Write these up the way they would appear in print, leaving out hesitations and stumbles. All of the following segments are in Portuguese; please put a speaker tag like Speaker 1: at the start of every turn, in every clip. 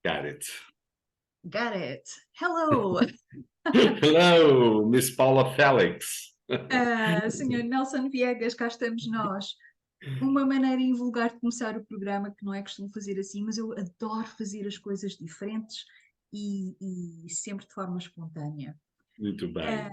Speaker 1: Got it.
Speaker 2: Got it. Hello,
Speaker 1: Hello, Miss Paula Felix.
Speaker 2: Senhor Nelson Viegas, cá estamos nós. Uma maneira invulgar de começar o programa, que não é costume fazer assim, mas eu adoro fazer as coisas diferentes e sempre de forma espontânea.
Speaker 1: Muito bem.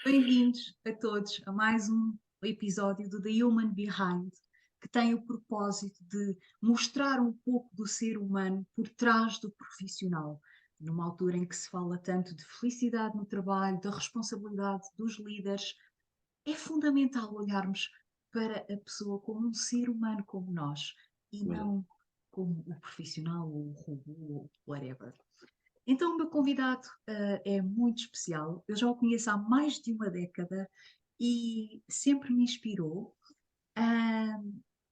Speaker 2: Bem-vindos a todos a mais um episódio do The Human Behind, que tem o propósito de mostrar um pouco do ser humano por trás do profissional, numa altura em que se fala tanto de felicidade no trabalho, da responsabilidade dos líderes. É fundamental olharmos para a pessoa como um ser humano como nós e não como o profissional ou o robô ou whatever. Então, o meu convidado é muito especial. Eu já o conheço há mais de uma década e sempre me inspirou. Ah,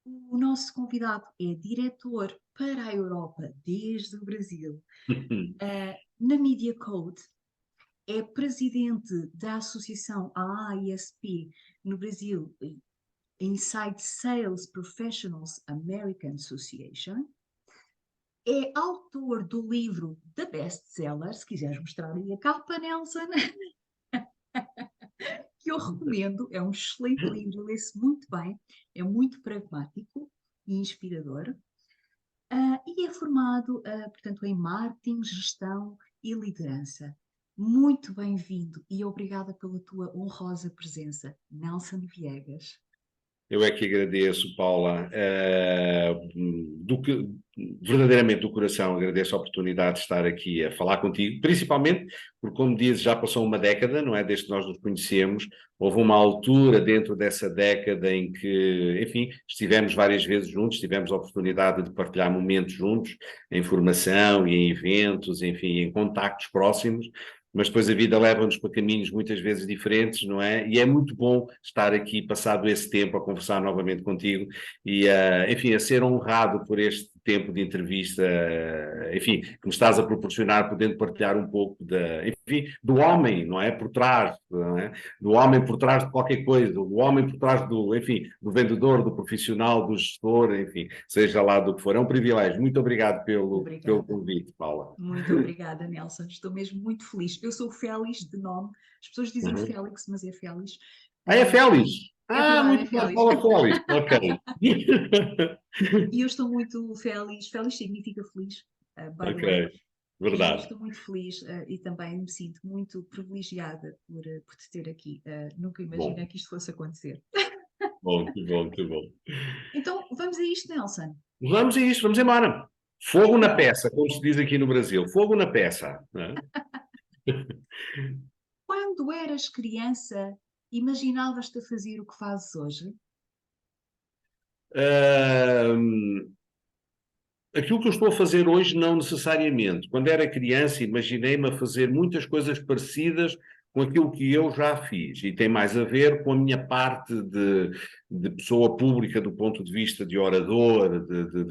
Speaker 2: o nosso convidado é diretor para a Europa desde o Brasil, na Media Code, é presidente da associação AISP no Brasil, Inside Sales Professionals American Association. É autor do livro The Best Seller, se quiseres mostrar aí a capa, Nelson, que eu recomendo, é um excelente livro, lê-se muito bem, é muito pragmático e inspirador, e é formado, portanto, em marketing, gestão e liderança. Muito bem-vindo e obrigada pela tua honrosa presença, Nelson Viegas.
Speaker 1: Eu é que agradeço, Paula, verdadeiramente do coração, agradeço a oportunidade de estar aqui a falar contigo, principalmente porque, como dizes, já passou uma década, não é, desde que nós nos conhecemos. Houve uma altura dentro dessa década em que, enfim, estivemos várias vezes juntos, tivemos a oportunidade de partilhar momentos juntos, em formação e em eventos, enfim, em contactos próximos. Mas depois a vida leva-nos para caminhos muitas vezes diferentes, não é? E é muito bom estar aqui, passado esse tempo, a conversar novamente contigo e, enfim, a ser honrado por este tempo de entrevista, enfim, que me estás a proporcionar, podendo partilhar um pouco enfim, do homem, não é? Por trás, não é? Do homem por trás de qualquer coisa, do homem por trás do, enfim, do vendedor, do profissional, do gestor, enfim, seja lá do que for. É um privilégio. Muito obrigado pelo convite, Paula.
Speaker 2: Muito obrigada, Nelson. Estou mesmo muito feliz. Eu sou Félix de nome. As pessoas dizem Félix, mas é Félix.
Speaker 1: Ah, é Félix?
Speaker 2: É verdade, é
Speaker 1: Muito bem,
Speaker 2: Félix.
Speaker 1: Paula Félix. Ok.
Speaker 2: E eu estou muito feliz. Félix significa feliz, by the
Speaker 1: Ok,
Speaker 2: way. E
Speaker 1: verdade.
Speaker 2: estou muito feliz e também me sinto muito privilegiada por te ter aqui. Nunca imaginei
Speaker 1: Bom,
Speaker 2: que isto fosse acontecer.
Speaker 1: bom, que bom, que bom.
Speaker 2: Então, vamos a isto, Nelson.
Speaker 1: Vamos a isto, vamos embora. Fogo na
Speaker 2: Então,
Speaker 1: peça, como se diz aqui no Brasil. Fogo na peça. Não é?
Speaker 2: quando eras criança, imaginavas-te a fazer o que fazes hoje?
Speaker 1: Aquilo que eu estou a fazer hoje, não necessariamente. Quando era criança, imaginei-me a fazer muitas coisas parecidas com aquilo que eu já fiz. E tem mais a ver com a minha parte de pessoa pública, do ponto de vista de orador,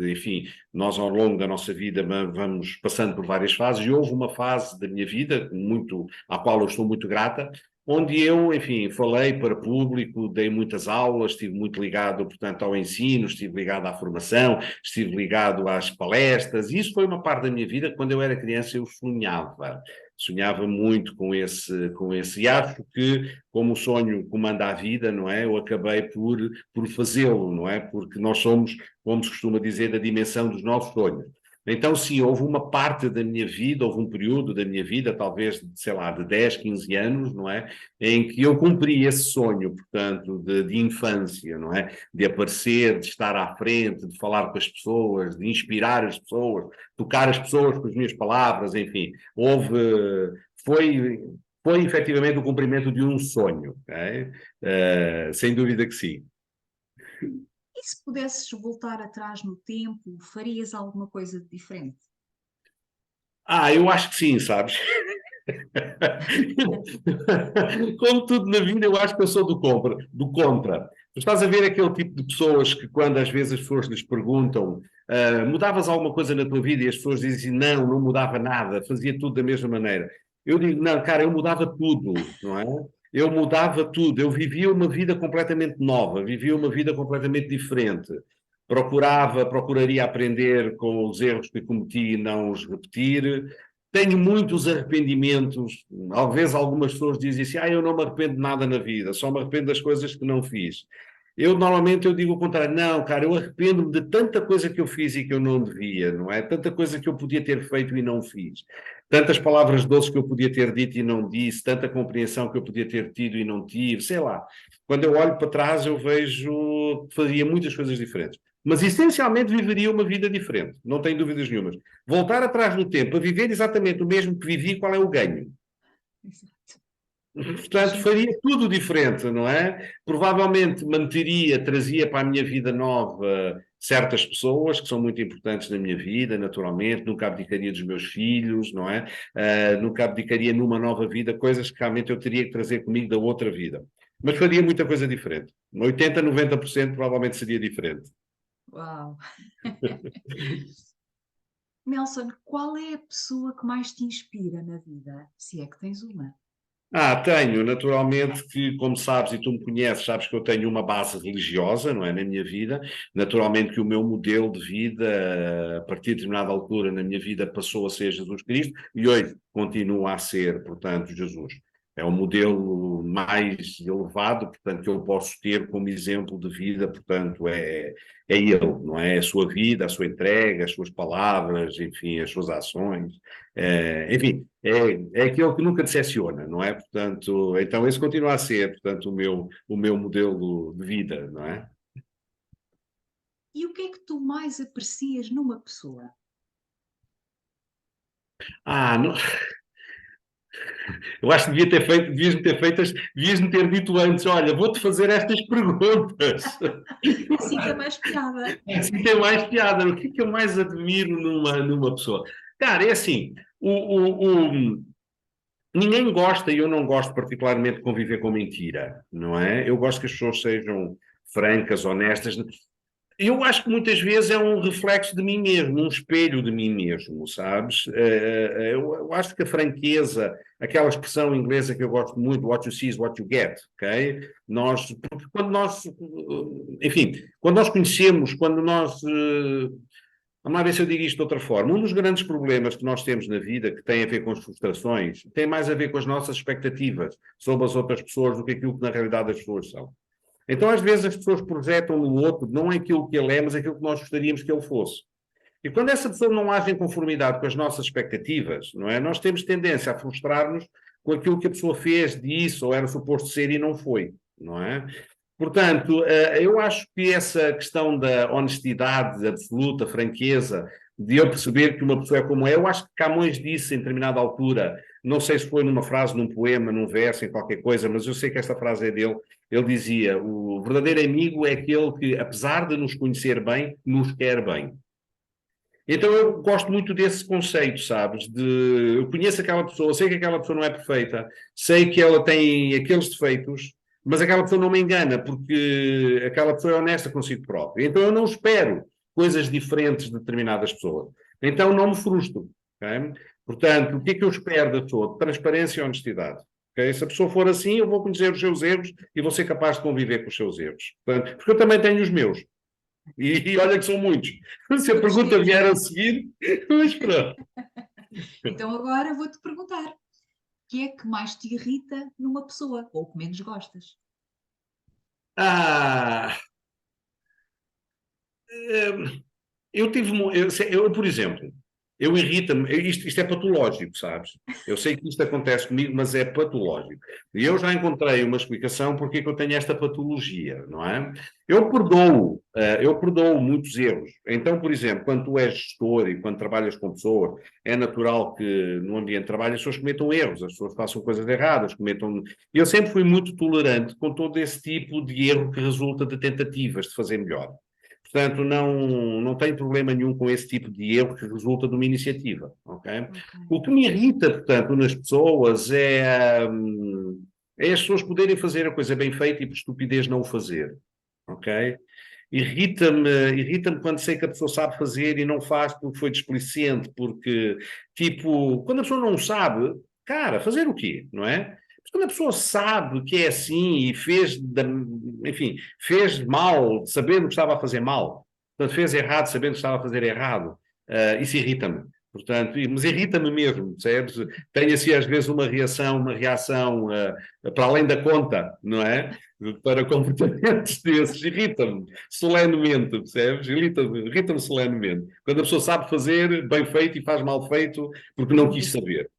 Speaker 1: enfim, nós ao longo da nossa vida vamos passando por várias fases, e houve uma fase da minha vida, à qual eu estou muito grata, onde eu, enfim, falei para público, dei muitas aulas, estive muito ligado, portanto, ao ensino, estive ligado à formação, estive ligado às palestras, e isso foi uma parte da minha vida. Quando eu era criança eu sonhava muito e acho que, como o sonho comanda a vida, não é, eu acabei por fazê-lo, não é, porque nós somos, como se costuma dizer, da dimensão dos nossos sonhos. Então, sim, houve uma parte da minha vida, houve um período da minha vida, talvez, sei lá, de 10, 15 anos, não é? Em que eu cumpri esse sonho, portanto, de infância, não é? De aparecer, de estar à frente, de falar com as pessoas, de inspirar as pessoas, tocar as pessoas com as minhas palavras, enfim. Foi efetivamente o cumprimento de um sonho, okay? Sem dúvida que sim.
Speaker 2: E se pudesses voltar atrás no tempo, farias alguma coisa de diferente?
Speaker 1: Eu acho que sim, sabes? Como tudo na vida, eu acho que eu sou do contra. Tu estás a ver aquele tipo de pessoas que, quando às vezes as pessoas lhes perguntam, mudavas alguma coisa na tua vida? E as pessoas dizem, não, não mudava nada, fazia tudo da mesma maneira. Eu digo, não, cara, eu mudava tudo, não é? Eu mudava tudo, eu vivia uma vida completamente nova, vivia uma vida completamente diferente. procuraria aprender com os erros que cometi e não os repetir. Tenho muitos arrependimentos. Às vezes algumas pessoas dizem assim, eu não me arrependo de nada na vida, só me arrependo das coisas que não fiz. Normalmente eu digo o contrário, não, cara, eu arrependo-me de tanta coisa que eu fiz e que eu não devia, não é? Tanta coisa que eu podia ter feito e não fiz. Tantas palavras doces que eu podia ter dito e não disse, tanta compreensão que eu podia ter tido e não tive, sei lá. Quando eu olho para trás eu vejo que fazia muitas coisas diferentes. Mas essencialmente viveria uma vida diferente, não tenho dúvidas nenhumas. Voltar atrás no tempo, a viver exatamente o mesmo que vivi, qual é o ganho?
Speaker 2: Exato.
Speaker 1: Portanto, faria tudo diferente, não é? Provavelmente trazia para a minha vida nova certas pessoas que são muito importantes na minha vida, naturalmente, nunca abdicaria dos meus filhos, não é? Nunca abdicaria numa nova vida, coisas que realmente eu teria que trazer comigo da outra vida. Mas faria muita coisa diferente. 80, 90% provavelmente seria diferente.
Speaker 2: Uau! Nelson, qual é a pessoa que mais te inspira na vida? Se é que tens uma.
Speaker 1: Tenho, naturalmente que, como sabes, e tu me conheces, sabes que eu tenho uma base religiosa, não é, na minha vida. Naturalmente que o meu modelo de vida, a partir de determinada altura na minha vida, passou a ser Jesus Cristo e hoje continua a ser, portanto, Jesus. É o modelo mais elevado, portanto, que eu posso ter como exemplo de vida, portanto, é ele, não é? A sua vida, a sua entrega, as suas palavras, enfim, as suas ações. Enfim, é aquele que nunca decepciona, não é? Portanto, então esse continua a ser, portanto, o meu modelo de vida, não é?
Speaker 2: E o que é que tu mais aprecias numa pessoa?
Speaker 1: Não, eu acho que devias-me ter dito antes, olha, vou-te fazer estas perguntas.
Speaker 2: Assim tem mais piada.
Speaker 1: Assim tem mais piada. O que é que eu mais admiro numa pessoa? Cara, é assim, ninguém gosta, e eu não gosto particularmente de conviver com mentira, não é? Eu gosto que as pessoas sejam francas, honestas. Eu acho que muitas vezes é um reflexo de mim mesmo, um espelho de mim mesmo, sabes? Eu acho que a franqueza, aquela expressão inglesa que eu gosto muito, what you see is what you get, ok? Porque quando nós, enfim, quando nós conhecemos, vamos lá ver se eu digo isto de outra forma. Um dos grandes problemas que nós temos na vida, que tem a ver com as frustrações, tem mais a ver com as nossas expectativas sobre as outras pessoas do que aquilo que na realidade as pessoas são. Então, às vezes, as pessoas projetam no outro não é aquilo que ele é, mas aquilo que nós gostaríamos que ele fosse. E quando essa pessoa não age em conformidade com as nossas expectativas, não é? Nós temos tendência a frustrar-nos com aquilo que a pessoa fez, disse ou era suposto ser e não foi, não é? Portanto, eu acho que essa questão da honestidade absoluta, franqueza, de eu perceber que uma pessoa é como é, eu acho que Camões disse em determinada altura, não sei se foi numa frase, num poema, num verso, em qualquer coisa, mas eu sei que esta frase é dele, ele dizia, o verdadeiro amigo é aquele que, apesar de nos conhecer bem, nos quer bem. Então eu gosto muito desse conceito, sabes? Eu conheço aquela pessoa, sei que aquela pessoa não é perfeita, sei que ela tem aqueles defeitos, mas aquela pessoa não me engana, porque aquela pessoa é honesta consigo própria. Então eu não espero coisas diferentes de determinadas pessoas. Então não me frustro. Okay? Portanto, o que é que eu espero da pessoa? Transparência e honestidade. Okay? Se a pessoa for assim, eu vou conhecer os seus erros e vou ser capaz de conviver com os seus erros. Portanto, porque eu também tenho os meus. E olha que são muitos. Se a pergunta vier a seguir, mas pronto.
Speaker 2: Então agora vou-te perguntar: o que é que mais te irrita numa pessoa? Ou que menos gostas?
Speaker 1: Ah, eu tive. Por exemplo, eu irrita-me. Isto é patológico, sabes? Eu sei que isto acontece comigo, mas é patológico. E eu já encontrei uma explicação porque é que eu tenho esta patologia, não é? Eu perdoo muitos erros. Então, por exemplo, quando tu és gestor e quando trabalhas com pessoas, é natural que no ambiente de trabalho as pessoas cometam erros, as pessoas façam coisas erradas, cometam. Eu sempre fui muito tolerante com todo esse tipo de erro que resulta de tentativas de fazer melhor. Portanto, não tenho problema nenhum com esse tipo de erro que resulta de uma iniciativa, ok?
Speaker 2: Ok.
Speaker 1: O que me irrita, portanto, nas pessoas é as pessoas poderem fazer a coisa bem feita e por estupidez não o fazer, ok? Irrita-me quando sei que a pessoa sabe fazer e não faz porque foi displicente, porque, tipo, quando a pessoa não sabe, cara, fazer o quê, não é? Mas quando a pessoa sabe que é assim e enfim, fez mal, sabendo que estava a fazer mal, Portanto, fez errado sabendo que estava a fazer errado. Isso irrita-me. Portanto, mas irrita-me mesmo, percebes? Tenho assim às vezes uma reação para além da conta, não é? Para comportamentos desses, irrita-me solenemente, percebes? Irrita-me solenemente. Quando a pessoa sabe fazer bem feito e faz mal feito porque não quis saber.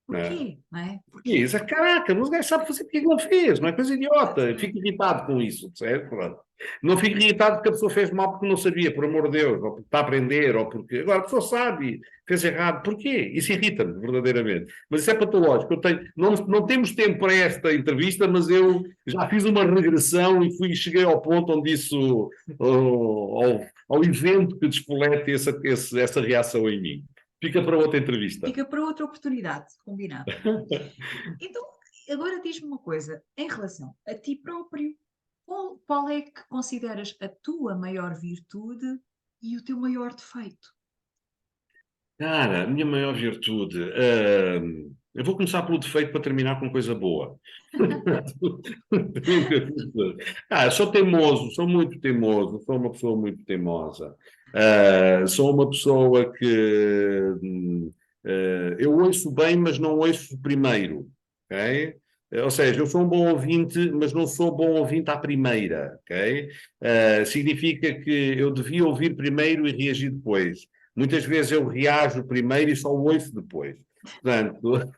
Speaker 1: Não é?
Speaker 2: Porquê? Não é?
Speaker 1: E isso, caraca, mas o gajo sabe fazer porque é que não fez, não é coisa idiota. Fico irritado com isso, percebe? Pronto. Não fico irritado porque a pessoa fez mal porque não sabia, por amor de Deus, ou porque está a aprender, ou porque. Agora, a pessoa sabe, fez errado, porquê? Isso irrita-me, verdadeiramente. Mas isso é patológico. Não temos tempo para esta entrevista, mas eu já fiz uma regressão e cheguei ao ponto onde isso, ao evento que despolete essa reação em mim. Fica para outra entrevista.
Speaker 2: Fica para outra oportunidade, combinado. Então, agora diz-me uma coisa, em relação a ti próprio, qual é que consideras a tua maior virtude e o teu maior defeito?
Speaker 1: Cara, a minha maior virtude. Eu vou começar pelo defeito para terminar com coisa boa. Sou teimoso, sou muito teimoso, sou uma pessoa muito teimosa. Sou uma pessoa que eu ouço bem, mas não ouço primeiro, ok? Ou seja, eu sou um bom ouvinte, mas não sou bom ouvinte à primeira, ok? Significa que eu devia ouvir primeiro e reagir depois. Muitas vezes eu reajo primeiro e só ouço depois. Portanto,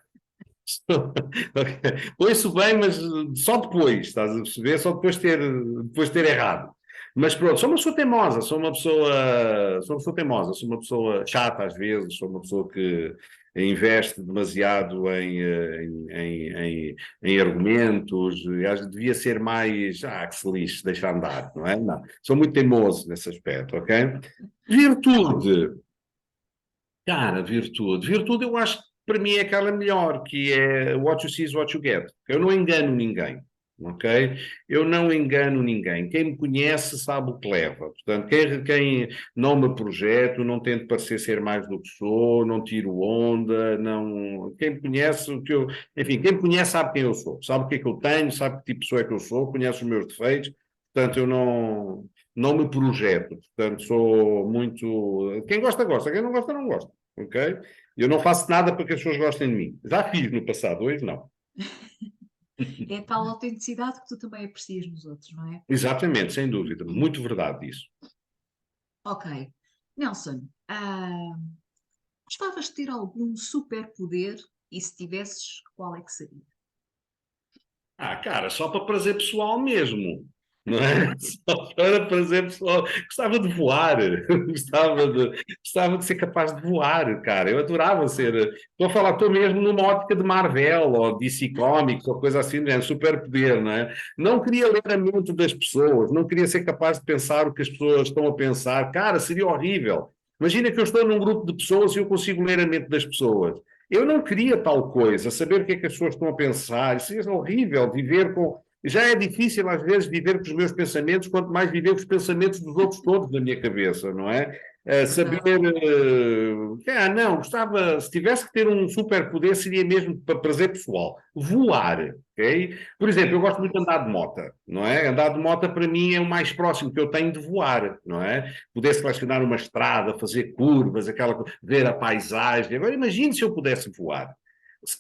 Speaker 1: ouço bem, mas só depois, estás a perceber? Só depois de ter errado. Mas pronto, sou uma pessoa teimosa, sou uma pessoa teimosa, sou uma pessoa chata às vezes, sou uma pessoa que investe demasiado em argumentos, devia ser mais, que se lixe, deixa andar, não é? Não, sou muito teimoso nesse aspecto, ok? Virtude. Cara, virtude. Virtude eu acho que para mim é aquela melhor, que é what you see is what you get. Eu não engano ninguém, ok? Eu não engano ninguém. Quem me conhece sabe o que leva. Portanto, quem não me projeto, não tento parecer ser mais do que sou, não tiro onda, não... Quem me conhece, enfim, quem me conhece sabe quem eu sou, sabe o que é que eu tenho, sabe que tipo de pessoa é que eu sou, conhece os meus defeitos, portanto eu não me projeto, portanto sou muito... Quem gosta, gosta, quem não gosta, não gosta, ok? Eu não faço nada para que as pessoas gostem de mim. Já fiz no passado, hoje não.
Speaker 2: É a tal autenticidade que tu também aprecias nos outros, não é?
Speaker 1: Exatamente, sem dúvida, muito verdade isso.
Speaker 2: Ok. Nelson, gostavas de ter algum superpoder e se tivesses, qual é que seria?
Speaker 1: Cara, só para prazer pessoal mesmo, não é? Só para prazer pessoal. Gostava de voar, gostava de ser capaz de voar, cara. Eu adorava ser. Estou mesmo numa ótica de Marvel ou DC Comics ou coisa assim, né? Superpoder, não é? Não queria ler a mente das pessoas, não queria ser capaz de pensar o que as pessoas estão a pensar. Cara, seria horrível. Imagina que eu estou num grupo de pessoas e eu consigo ler a mente das pessoas. Eu não queria tal coisa, saber o que é que as pessoas estão a pensar. Isso é horrível, viver com. Já é difícil, às vezes, viver com os meus pensamentos, quanto mais viver com os pensamentos dos outros todos na minha cabeça, não é? Saber. Não, gostava. Se tivesse que ter um superpoder, seria mesmo para prazer pessoal. Voar, ok? Por exemplo, eu gosto muito de andar de moto, não é? Andar de moto, para mim, é o mais próximo que eu tenho de voar, não é? Poder selecionar uma estrada, fazer curvas, ver a paisagem. Agora, imagine se eu pudesse voar.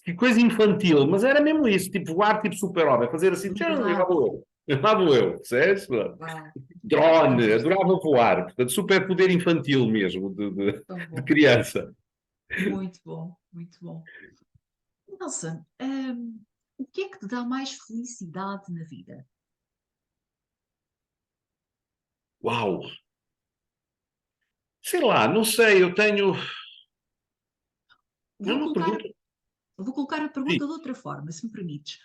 Speaker 1: Que coisa infantil, mas era mesmo isso, tipo voar, tipo super-homem, fazer assim, tchau, e lá vou eu, percebes? Drone, adorava voar, portanto, superpoder infantil mesmo, de criança.
Speaker 2: Muito bom, muito bom. Nelson, o que é que te dá mais felicidade na vida?
Speaker 1: Uau! Sei lá, não sei, eu tenho. Eu
Speaker 2: Vou
Speaker 1: não
Speaker 2: colocar,
Speaker 1: pergunto.
Speaker 2: vou colocar a
Speaker 1: Sim.
Speaker 2: pergunta de outra forma, se me permites.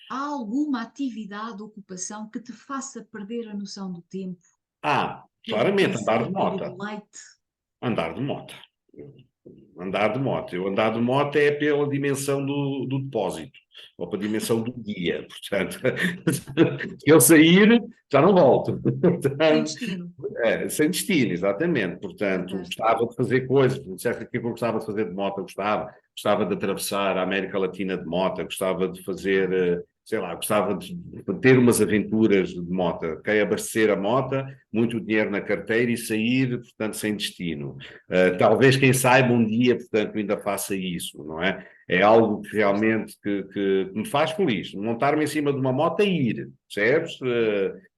Speaker 2: Há alguma atividade, ocupação que te faça perder a noção do tempo pelo
Speaker 1: Claramente, andar de
Speaker 2: prazer, pelo
Speaker 1: moto.
Speaker 2: deleite?
Speaker 1: Andar de moto. Andar de moto. Eu andar de moto é pela dimensão do depósito, ou pela dimensão do dia. Portanto, se eu sair, já não volto.
Speaker 2: Sem
Speaker 1: Portanto,
Speaker 2: destino.
Speaker 1: sem destino, exatamente. Portanto,
Speaker 2: Fantástico.
Speaker 1: gostava de fazer coisas. Disseste aqui que eu gostava de fazer de moto, eu gostava. Gostava de atravessar a América Latina de moto, gostava de fazer sei lá, gostava de ter umas aventuras de moto, ok? Abastecer a moto, muito dinheiro na carteira e sair, portanto, sem destino. Talvez, quem saiba, um dia, portanto, ainda faça isso, não é? É algo que realmente que me faz feliz. Montar-me em cima de uma moto e ir, percebes?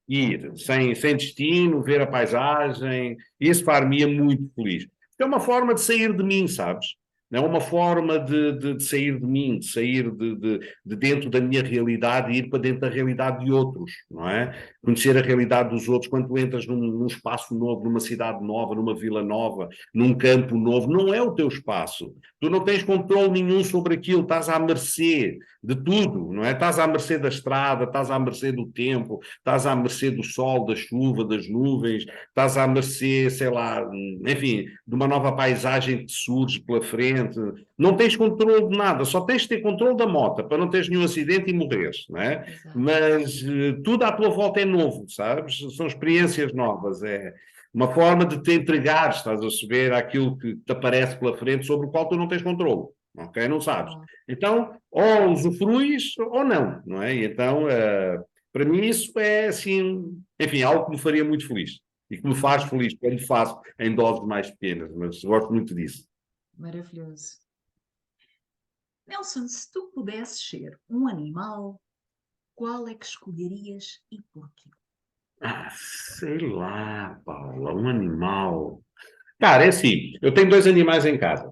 Speaker 1: Ir, sem destino, ver a paisagem, isso far-me muito feliz. É uma forma de sair de mim, sabes? É uma forma de sair de mim, de sair de dentro da minha realidade e ir para dentro da realidade de outros, não é? Conhecer a realidade dos outros quando tu entras num espaço novo, numa cidade nova, numa vila nova, num campo novo, não é o teu espaço. Tu não tens controle nenhum sobre aquilo, estás à mercê de tudo, não é? Estás à mercê da estrada, estás à mercê do tempo, estás à mercê do sol, da chuva, das nuvens, estás à mercê, sei lá, enfim, de uma nova paisagem que surge pela frente. Não tens controle de nada, só tens de ter controle da moto para não teres nenhum acidente e morreres, não é?
Speaker 2: Exato.
Speaker 1: Mas tudo à tua volta é novo, sabes? São experiências novas, é uma forma de te entregar, estás a saber, àquilo que te aparece pela frente sobre o qual tu não tens controle, ok? Não sabes. Então, ou usufruis ou não, não é? Então, para mim isso é assim, enfim, algo que me faria muito feliz e que me faz feliz quando faço em doses mais pequenas, mas gosto muito disso.
Speaker 2: Maravilhoso. Nelson, se tu pudesses ser um animal, qual é que escolherias e porquê?
Speaker 1: Sei lá, Paula, um animal. Cara, é assim, eu tenho dois animais em casa.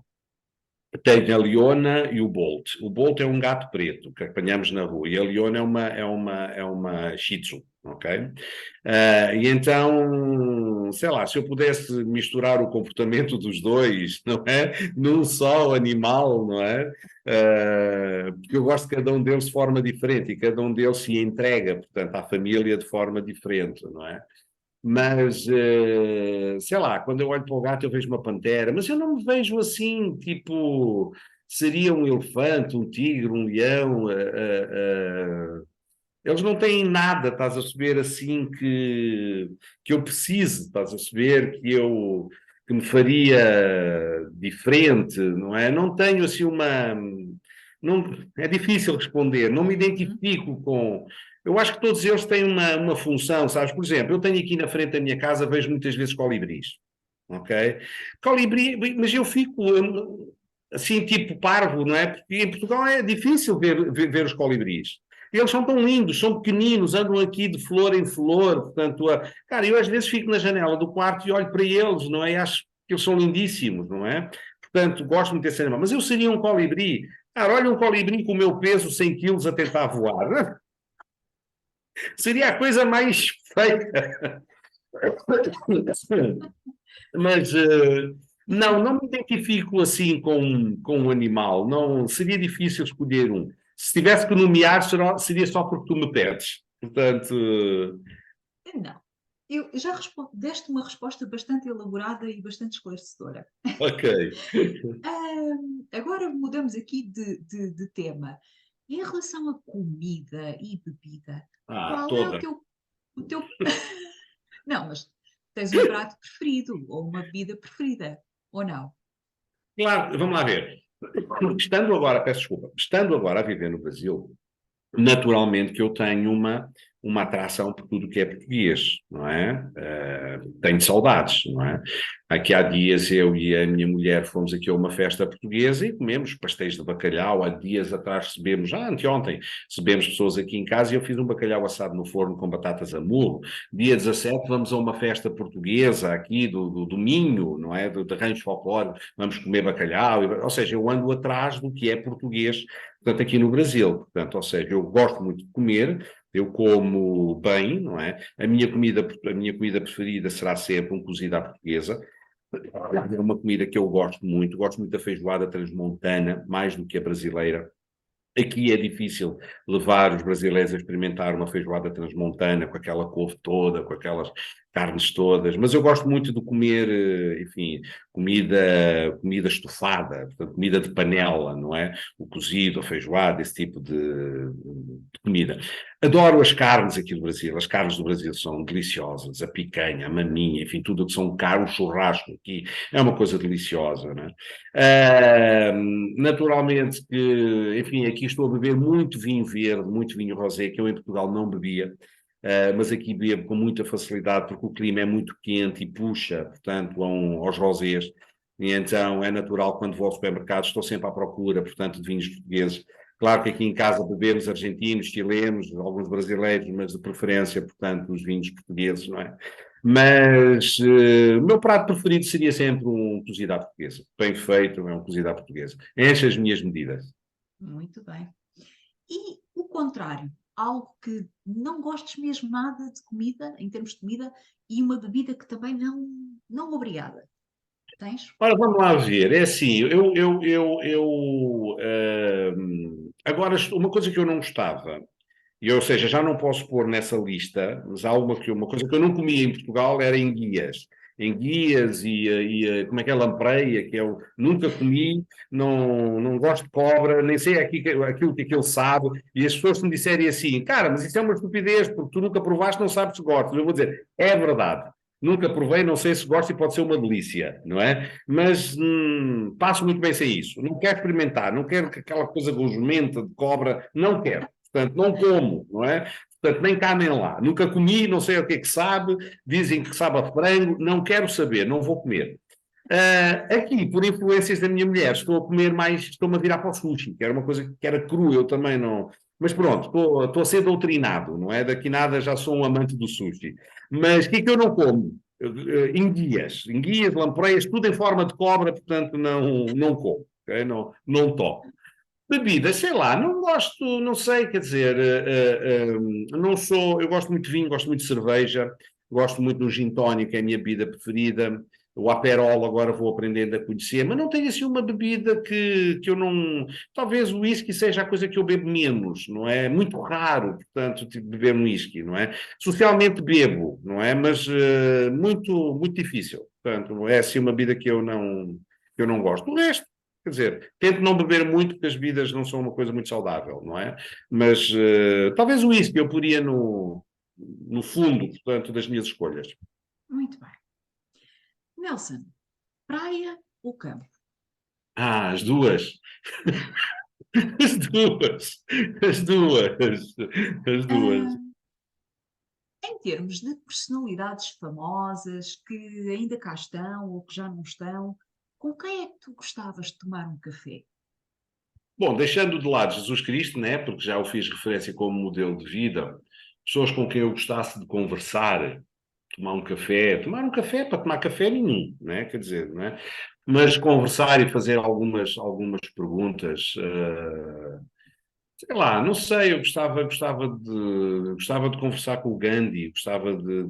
Speaker 1: Tenho a Leona e o Bolt. O Bolt é um gato preto que apanhamos na rua e a Leona é uma Shih Tzu, ok? E então, sei lá, se eu pudesse misturar o comportamento dos dois, não é? Num só animal, não é? Porque eu gosto de cada um deles de forma diferente e cada um deles se entrega, portanto, à família de forma diferente, não é? Mas, sei lá, quando eu olho para o gato eu vejo uma pantera, mas eu não me vejo assim, tipo, seria um elefante, um tigre, um leão. Eles não têm nada, estás a saber, assim, que eu precise, estás a saber, que me faria diferente, não é? Não tenho, assim, Não, é difícil responder, não me identifico com... Eu acho que todos eles têm uma função, sabes? Por exemplo, eu tenho aqui na frente da minha casa, vejo muitas vezes colibris, ok? Colibri, mas eu fico assim, tipo parvo, não é? Porque em Portugal é difícil ver os colibris. Eles são tão lindos, são pequeninos, andam aqui de flor em flor, portanto, cara, eu às vezes fico na janela do quarto e olho para eles, não é? E acho que eles são lindíssimos, não é? Portanto, gosto muito desse animal. Mas eu seria um colibri. Cara, olha um colibri com o meu peso, 100 quilos, a tentar voar. Seria a coisa mais feia. Mas não me identifico assim com um animal. Não, seria difícil escolher um. Se tivesse que nomear, seria só porque tu me pedes. Portanto,
Speaker 2: Não. Eu já deste uma resposta bastante elaborada e bastante esclarecedora.
Speaker 1: ok.
Speaker 2: Agora mudamos aqui de tema. Em relação a comida e bebida, qual é
Speaker 1: Toda.
Speaker 2: o teu... Não, mas tens um prato preferido ou uma bebida preferida, ou não?
Speaker 1: Claro, vamos lá ver. Estando agora, peço desculpa, estando agora a viver no Brasil, naturalmente que eu tenho uma atração por tudo que é português, não é? Tenho saudades, não é? Aqui há dias eu e a minha mulher fomos aqui a uma festa portuguesa e comemos pastéis de bacalhau. Há dias atrás recebemos, anteontem, recebemos pessoas aqui em casa e eu fiz um bacalhau assado no forno com batatas a murro. Dia 17 vamos a uma festa portuguesa aqui do Minho, não é? De Rancho Folclórico, vamos comer bacalhau, ou seja, eu ando atrás do que é português, portanto, aqui no Brasil. Portanto, ou seja, eu gosto muito de comer, eu como bem, não é? A minha comida preferida será sempre um cozido à portuguesa. É uma comida que eu gosto muito da feijoada transmontana, mais do que a brasileira. Aqui é difícil levar os brasileiros a experimentar uma feijoada transmontana com aquela couve toda, com aquelas... carnes todas, mas eu gosto muito de comer, enfim, comida estufada, portanto, comida de panela, não é? O cozido, a feijoada, esse tipo de comida. Adoro as carnes aqui do Brasil. As carnes do Brasil são deliciosas. A picanha, a maminha, enfim, tudo o que são carnes, o churrasco aqui é uma coisa deliciosa, não é? Naturalmente que, enfim, aqui estou a beber muito vinho verde, muito vinho rosé, que eu em Portugal não bebia. Mas aqui bebo com muita facilidade porque o clima é muito quente e puxa, portanto, aos rosés. E então é natural, quando vou ao supermercado, estou sempre à procura, portanto, de vinhos portugueses. Claro que aqui em casa bebemos argentinos, chilenos, alguns brasileiros, mas de preferência, portanto, os vinhos portugueses, não é? Mas o meu prato preferido seria sempre um cozido à portuguesa. Bem feito, é um cozido à portuguesa. Enche as minhas medidas.
Speaker 2: Muito bem. E o contrário, algo que não gostes mesmo nada de comida, em termos de comida, e uma bebida que também não obrigada. Tens?
Speaker 1: Ora, vamos lá ver. É assim, agora, uma coisa que eu não gostava, ou seja, já não posso pôr nessa lista, mas há uma coisa que eu não comia em Portugal era enguias. Enguias como é que é, lampreia, que eu nunca comi, não gosto de cobra, nem sei aquilo que aquilo sabe, e as pessoas me disserem assim, cara, mas isso é uma estupidez, porque tu nunca provaste, não sabes se gostas. Eu vou dizer, é verdade. Nunca provei, não sei se gosto e pode ser uma delícia, não é? Mas passo muito bem sem isso. Não quero experimentar, não quero que aquela coisa gosmenta de cobra, não quero. Portanto, não como, não é? Portanto, nem cá nem lá. Nunca comi, não sei o que é que sabe, dizem que sabe a frango, não quero saber, não vou comer. Aqui, por influências da minha mulher, estou a comer mais, estou-me a virar para o sushi, que era uma coisa que era cru, eu também não. Mas pronto, estou a ser doutrinado, não é? Daqui nada já sou um amante do sushi. Mas o que é que eu não como? Enguias, lampreias, tudo em forma de cobra, portanto não como, okay? Não toco. Bebida, sei lá, não gosto, não sei, quer dizer, não sou, eu gosto muito de vinho, gosto muito de cerveja, gosto muito do gin tónico, é a minha bebida preferida, o Aperol agora vou aprendendo a conhecer, mas não tenho assim uma bebida que eu não, talvez o whisky seja a coisa que eu bebo menos, não é? Muito raro, portanto, tipo, beber um whisky, não é? Socialmente bebo, não é? Mas muito difícil, portanto, é assim uma bebida que eu não gosto. O resto, quer dizer, tento não beber muito, porque as bebidas não são uma coisa muito saudável, não é? Mas talvez o whisky eu poria no fundo, portanto, das minhas escolhas.
Speaker 2: Muito bem. Nelson, praia ou campo?
Speaker 1: As duas. As duas. As duas. As duas.
Speaker 2: Ah, em termos de personalidades famosas que ainda cá estão ou que já não estão, com quem é que tu gostavas de tomar um café?
Speaker 1: Bom, deixando de lado Jesus Cristo, né, porque já o fiz referência como modelo de vida, pessoas com quem eu gostasse de conversar, tomar um café para tomar café nenhum, né, quer dizer, não é? Mas conversar e fazer algumas perguntas, sei lá, não sei, eu gostava de conversar com o Gandhi, gostava de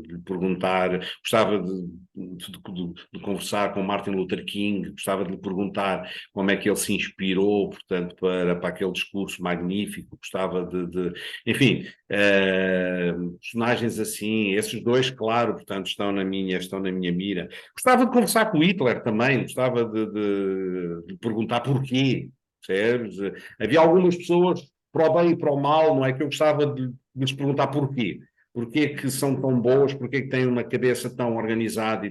Speaker 1: lhe perguntar, gostava de conversar com Martin Luther King, gostava de lhe perguntar como é que ele se inspirou, portanto, para aquele discurso magnífico, gostava enfim, personagens assim, esses dois, claro, portanto, estão na minha mira. Gostava de conversar com o Hitler também, gostava de lhe perguntar porquê. Percebes? Havia algumas pessoas, para o bem e para o mal, não é? Que eu gostava de lhes perguntar porquê. Porquê que são tão boas, porquê que têm uma cabeça tão organizada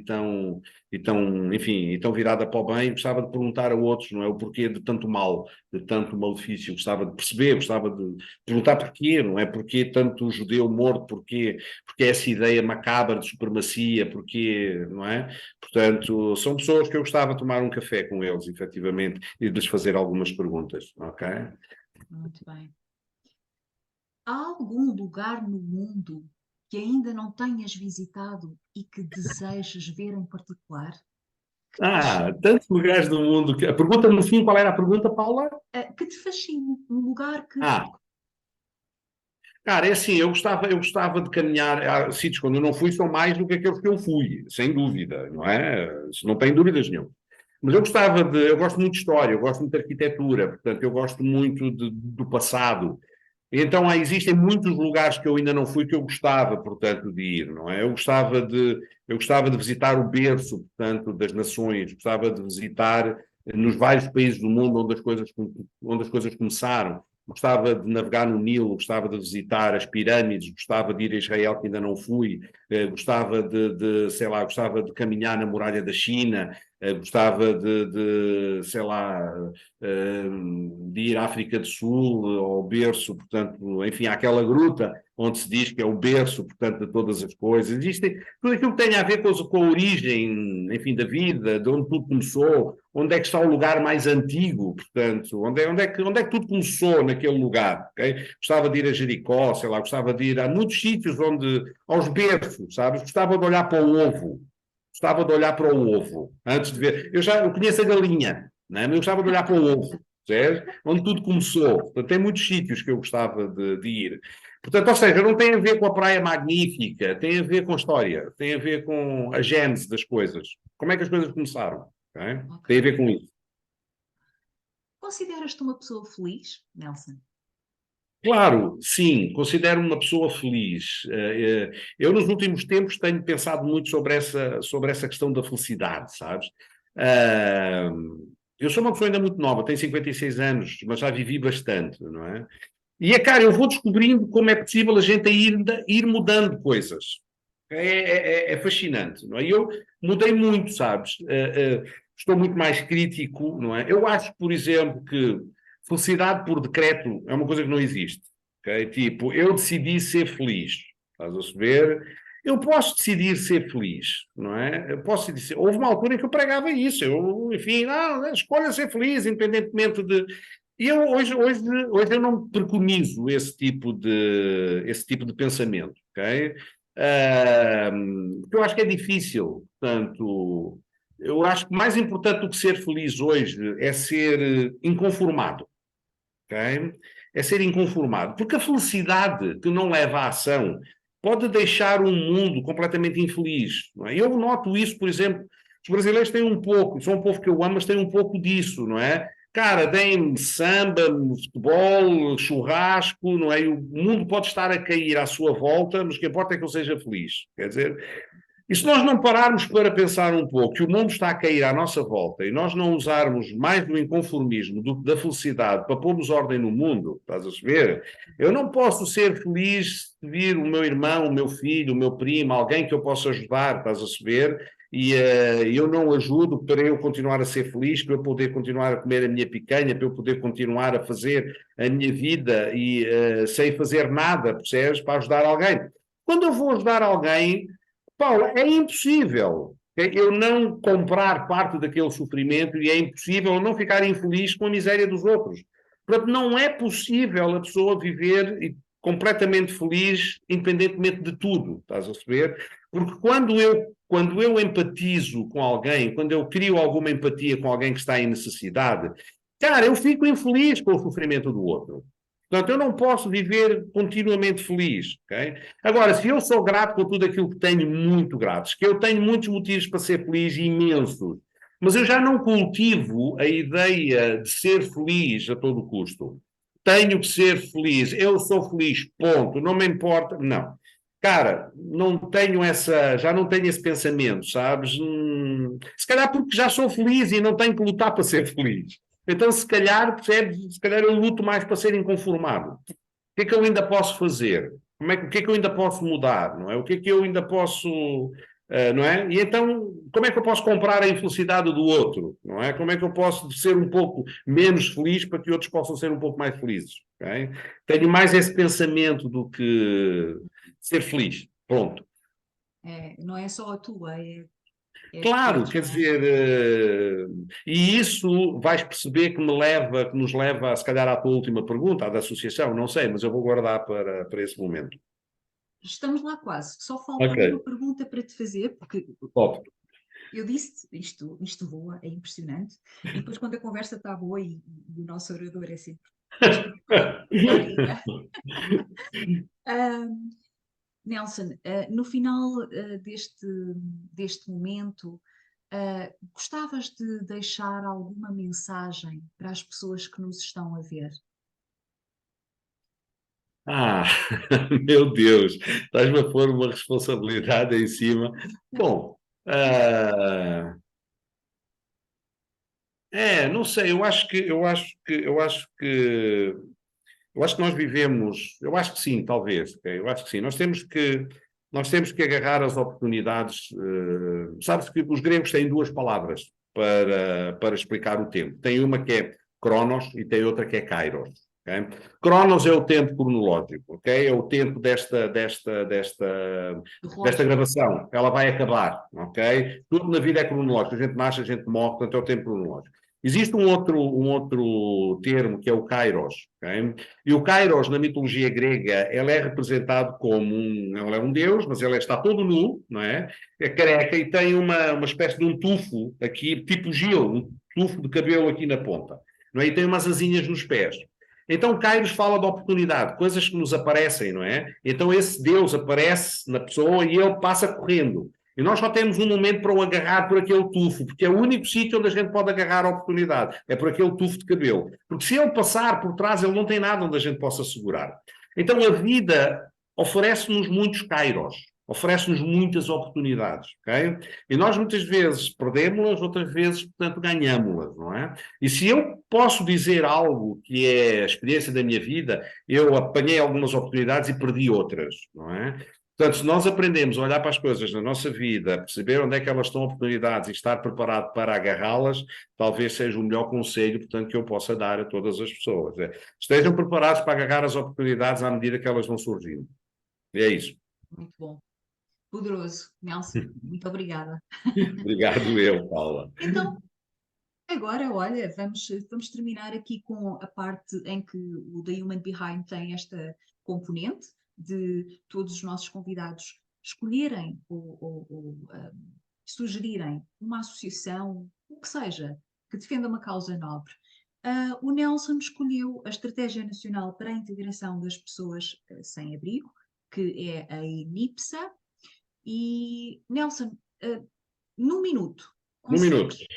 Speaker 1: enfim, e tão virada para o bem. Gostava de perguntar a outros, não é? O porquê de tanto mal, de tanto malefício. Gostava de perceber, gostava de perguntar porquê, não é? Porquê tanto judeu morto, porquê essa ideia macabra de supremacia, porquê, não é? Portanto, são pessoas que eu gostava de tomar um café com eles, efetivamente, e de lhes fazer algumas perguntas, ok?
Speaker 2: Muito bem. Há algum lugar no mundo que ainda não tenhas visitado e que desejas ver em particular? Que te fascine?
Speaker 1: Tantos lugares do mundo. A pergunta no fim, qual era a pergunta, Paula?
Speaker 2: Que te fascine. Um lugar que.
Speaker 1: Ah, cara, é assim, eu gostava de caminhar a sítios quando eu não fui, são mais do que aqueles que eu fui, sem dúvida, não é? Isso não tem dúvidas nenhuma. Mas eu gosto muito de história, eu gosto muito de arquitetura, portanto, eu gosto muito do passado. Então, existem muitos lugares que eu ainda não fui que eu gostava, portanto, de ir, não é? Eu gostava de visitar o berço, portanto, das nações, gostava de visitar nos vários países do mundo onde as coisas começaram. Gostava de navegar no Nilo, gostava de visitar as pirâmides, gostava de ir a Israel, que ainda não fui, gostava sei lá, gostava de caminhar na muralha da China, gostava sei lá, de ir à África do Sul, ao berço, portanto, enfim, àquela gruta onde se diz que é o berço, portanto, de todas as coisas. Existem tudo aquilo que tem a ver com a origem, enfim, da vida, de onde tudo começou, onde é que está o lugar mais antigo, portanto, onde é que tudo começou naquele lugar, ok? Gostava de ir a Jericó, sei lá, gostava de ir a muitos sítios aos berços, sabes? Gostava de olhar para o ovo, gostava de olhar para o ovo, antes de ver. Eu conheço a galinha, não é? Mas eu gostava de olhar para o ovo, certo? Onde tudo começou. Portanto, tem muitos sítios que eu gostava de ir. Portanto, ou seja, não tem a ver com a praia magnífica, tem a ver com a história, tem a ver com a gênese das coisas. Como é que as coisas começaram? Ok?
Speaker 2: Ok.
Speaker 1: Tem a ver com isso.
Speaker 2: Consideras-te uma pessoa feliz, Nelson?
Speaker 1: Claro, sim, considero-me uma pessoa feliz. Eu, nos últimos tempos, tenho pensado muito sobre essa questão da felicidade, sabes? Eh, eu sou uma pessoa ainda muito nova, tenho 56 anos, mas já vivi bastante, não é? Cara, eu vou descobrindo como é possível a gente ir mudando coisas. É fascinante, não é? E eu mudei muito, sabes? Estou muito mais crítico, não é? Eu acho, por exemplo, que felicidade por decreto é uma coisa que não existe, ok? Tipo, eu decidi ser feliz, estás a saber? Eu posso decidir ser feliz, não é? Eu posso decidir. Houve uma altura em que eu pregava isso, enfim, não, escolha ser feliz, independentemente de. E hoje eu não preconizo esse tipo de pensamento, ok? Porque eu acho que é difícil. Portanto, eu acho que mais importante do que ser feliz hoje é ser inconformado, ok? É ser inconformado. Porque a felicidade que não leva à ação pode deixar um mundo completamente infeliz. Não é? Eu noto isso, por exemplo, os brasileiros têm um pouco, são um povo que eu amo, mas têm um pouco disso, não é? Cara, deem samba, futebol, churrasco, não é? E o mundo pode estar a cair à sua volta, mas o que importa é que eu seja feliz. Quer dizer, e se nós não pararmos para pensar um pouco que o mundo está a cair à nossa volta e nós não usarmos mais do inconformismo do que da felicidade para pormos ordem no mundo, estás a saber? Eu não posso ser feliz se vir o meu irmão, o meu filho, o meu primo, alguém que eu possa ajudar, estás a saber? E eu não ajudo para eu continuar a ser feliz, para eu poder continuar a comer a minha picanha, para eu poder continuar a fazer a minha vida e sem fazer nada, percebes? Para ajudar alguém. Quando eu vou ajudar alguém, Paula, é impossível eu não comprar parte daquele sofrimento e é impossível eu não ficar infeliz com a miséria dos outros. Portanto, não é possível a pessoa viver completamente feliz, independentemente de tudo, estás a perceber? Porque quando eu empatizo com alguém, quando eu crio alguma empatia com alguém que está em necessidade, cara, eu fico infeliz com o sofrimento do outro. Portanto, eu não posso viver continuamente feliz, ok? Agora, se eu sou grato por tudo aquilo que tenho, muito grato, que eu tenho muitos motivos para ser feliz, imensos, mas eu já não cultivo a ideia de ser feliz a todo custo. Tenho que ser feliz, eu sou feliz, ponto, não me importa, não. Cara, já não tenho esse pensamento, sabes? Se calhar porque já sou feliz e não tenho que lutar para ser feliz. Então, se calhar, percebes, se calhar eu luto mais para ser inconformado. O que é que eu ainda posso fazer? O que é que eu ainda posso mudar? Não é? O que é que eu ainda posso. Não é? E então, como é que eu posso comprar a infelicidade do outro? Não é? Como é que eu posso ser um pouco menos feliz para que outros possam ser um pouco mais felizes? Okay? Tenho mais esse pensamento do que ser feliz. Pronto.
Speaker 2: Não é só a tua, é de
Speaker 1: Claro,
Speaker 2: todos,
Speaker 1: quer
Speaker 2: não é?
Speaker 1: dizer, e isso vais perceber que nos leva, se calhar, à tua última pergunta, à da associação, não sei, mas eu vou guardar para esse momento.
Speaker 2: Estamos lá quase. Só falta uma
Speaker 1: Ok,
Speaker 2: pergunta para te fazer, porque
Speaker 1: top.
Speaker 2: eu disse isto voa, é impressionante, e depois quando a conversa está boa e o nosso orador é sempre espetacular, melhor ainda. Ah, Nelson, no final deste momento, gostavas de deixar alguma mensagem para as pessoas que nos estão a ver?
Speaker 1: Ah, meu Deus, estás-me a pôr uma responsabilidade em cima. Bom, não sei, eu acho que nós vivemos, eu acho que sim, talvez, ok? Eu acho que sim. Nós temos que agarrar as oportunidades. Sabes que os gregos têm duas palavras para explicar o tempo. Tem uma que é Cronos e tem outra que é Kairos. Okay? Cronos é o tempo cronológico, ok? É o tempo
Speaker 2: Do
Speaker 1: desta
Speaker 2: relógio.
Speaker 1: gravação. Ela vai acabar, ok? Tudo na vida é cronológico. A gente nasce, a gente morre, portanto é o tempo cronológico. Existe um outro termo que é o Kairos, ok? E o Kairos, na mitologia grega, ele é representado como ele é um deus, mas ele está todo nu, não é? É careca e tem uma espécie de um tufo aqui, tipo Gil, um tufo de cabelo aqui na ponta, não é? E tem umas asinhas nos pés. Então, Kairos fala de oportunidade, coisas que nos aparecem, não é? Então, esse Deus aparece na pessoa e ele passa correndo. E nós só temos um momento para o agarrar por aquele tufo, porque é o único sítio onde a gente pode agarrar a oportunidade, é por aquele tufo de cabelo. Porque se ele passar por trás, ele não tem nada onde a gente possa segurar. Então a vida oferece-nos muitos kairos, oferece-nos muitas oportunidades, ok? E nós muitas vezes perdemos-las, outras vezes, portanto, ganhamos-las, não é? E se eu posso dizer algo que é a experiência da minha vida, eu apanhei algumas oportunidades e perdi outras, não é? Portanto, se nós aprendemos a olhar para as coisas na nossa vida, perceber onde é que elas estão oportunidades e estar preparado para agarrá-las, talvez seja o melhor conselho, portanto, que eu possa dar a todas as pessoas. Estejam preparados para agarrar as oportunidades à medida que elas vão surgindo. E é isso.
Speaker 2: Muito bom. Poderoso. Nelson, muito obrigada.
Speaker 1: Obrigado eu, Paula.
Speaker 2: Então, agora, olha, vamos terminar aqui com a parte em que o The Human Behind tem esta componente de todos os nossos convidados escolherem ou sugerirem uma associação, o que seja, que defenda uma causa nobre. O Nelson escolheu a Estratégia Nacional para a Integração das Pessoas Sem Abrigo, que é a ENIPSA. E, Nelson, num minuto,
Speaker 1: Um minuto.
Speaker 2: consegues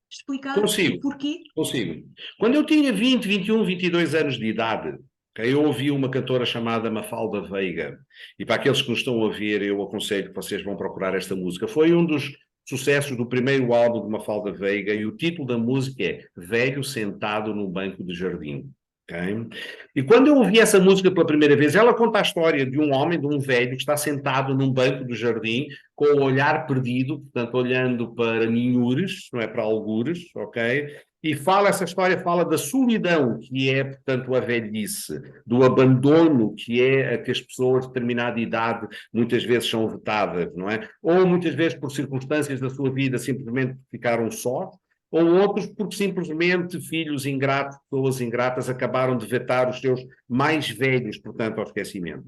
Speaker 2: explicar o
Speaker 1: Consigo,
Speaker 2: porquê?
Speaker 1: consigo. Quando eu tinha 20, 21, 22 anos de idade, eu ouvi uma cantora chamada Mafalda Veiga, e para aqueles que nos estão a ouvir, eu aconselho que vocês vão procurar esta música. Foi um dos sucessos do primeiro álbum de Mafalda Veiga, e o título da música é Velho Sentado num Banco de Jardim. Okay? E quando eu ouvi essa música pela primeira vez, ela conta a história de um homem, de um velho, que está sentado num banco do jardim, com o olhar perdido, portanto, olhando para ninhures, não é para algures, ok? E fala, essa história fala da solidão que é, portanto, a velhice, do abandono que é a que as pessoas de determinada idade muitas vezes são vetadas, não é? Ou muitas vezes por circunstâncias da sua vida simplesmente ficaram sós, ou outros porque simplesmente filhos ingratos, pessoas ingratas, acabaram de vetar os seus mais velhos, portanto, ao esquecimento.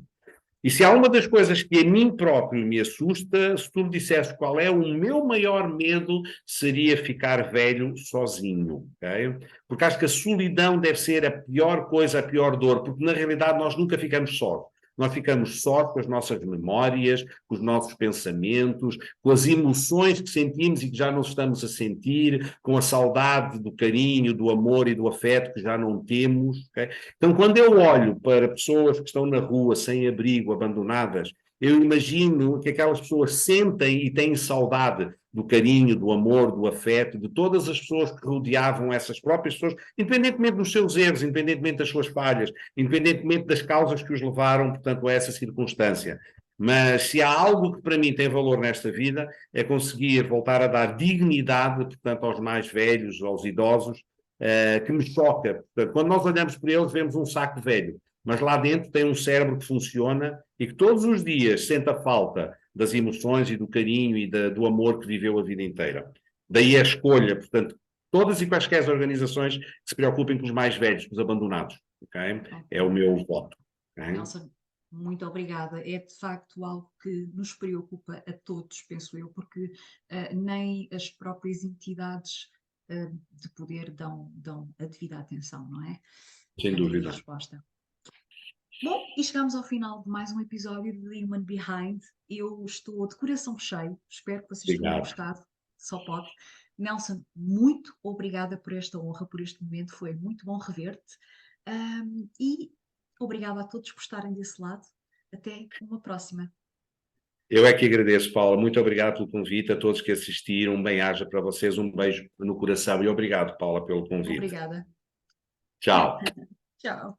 Speaker 1: E se há uma das coisas que a mim próprio me assusta, se tu me dissesse qual é o meu maior medo, seria ficar velho sozinho, ok? Porque acho que a solidão deve ser a pior coisa, a pior dor, porque na realidade nós nunca ficamos sós. Nós ficamos só com as nossas memórias, com os nossos pensamentos, com as emoções que sentimos e que já não estamos a sentir, com a saudade do carinho, do amor e do afeto que já não temos. Okay? Então, quando eu olho para pessoas que estão na rua, sem abrigo, abandonadas, eu imagino que aquelas pessoas sentem e têm saudade do carinho, do amor, do afeto, de todas as pessoas que rodeavam essas próprias pessoas, independentemente dos seus erros, independentemente das suas falhas, independentemente das causas que os levaram, portanto, a essa circunstância. Mas se há algo que para mim tem valor nesta vida, é conseguir voltar a dar dignidade, portanto, aos mais velhos, aos idosos, que me choca. Portanto, quando nós olhamos para eles, vemos um saco velho, mas lá dentro tem um cérebro que funciona e que todos os dias sente a falta das emoções e do carinho e do amor que viveu a vida inteira. Daí a escolha, portanto, todas e quaisquer organizações que se preocupem com os mais velhos, com os abandonados. Okay? É o
Speaker 2: Ok.
Speaker 1: meu voto. Okay?
Speaker 2: Nelson, muito obrigada. É de facto algo que nos preocupa a todos, penso eu, porque nem as próprias entidades de poder dão a devida atenção, não é?
Speaker 1: Sem
Speaker 2: Portanto, aí a
Speaker 1: dúvida.
Speaker 2: resposta. Bom, e chegamos ao final de mais um episódio de The Human Behind. Eu estou de coração cheio, espero que vocês tenham
Speaker 1: Obrigado.
Speaker 2: gostado, só pode. Nelson, muito obrigada por esta honra, por este momento, foi muito bom rever-te. E Obrigada a todos por estarem desse lado. Até uma próxima.
Speaker 1: Eu é que agradeço, Paula. Muito obrigado pelo convite, a todos que assistiram. Um bem-aja para vocês, um beijo no coração e obrigado, Paula, pelo convite.
Speaker 2: Obrigada.
Speaker 1: Tchau.
Speaker 2: Tchau.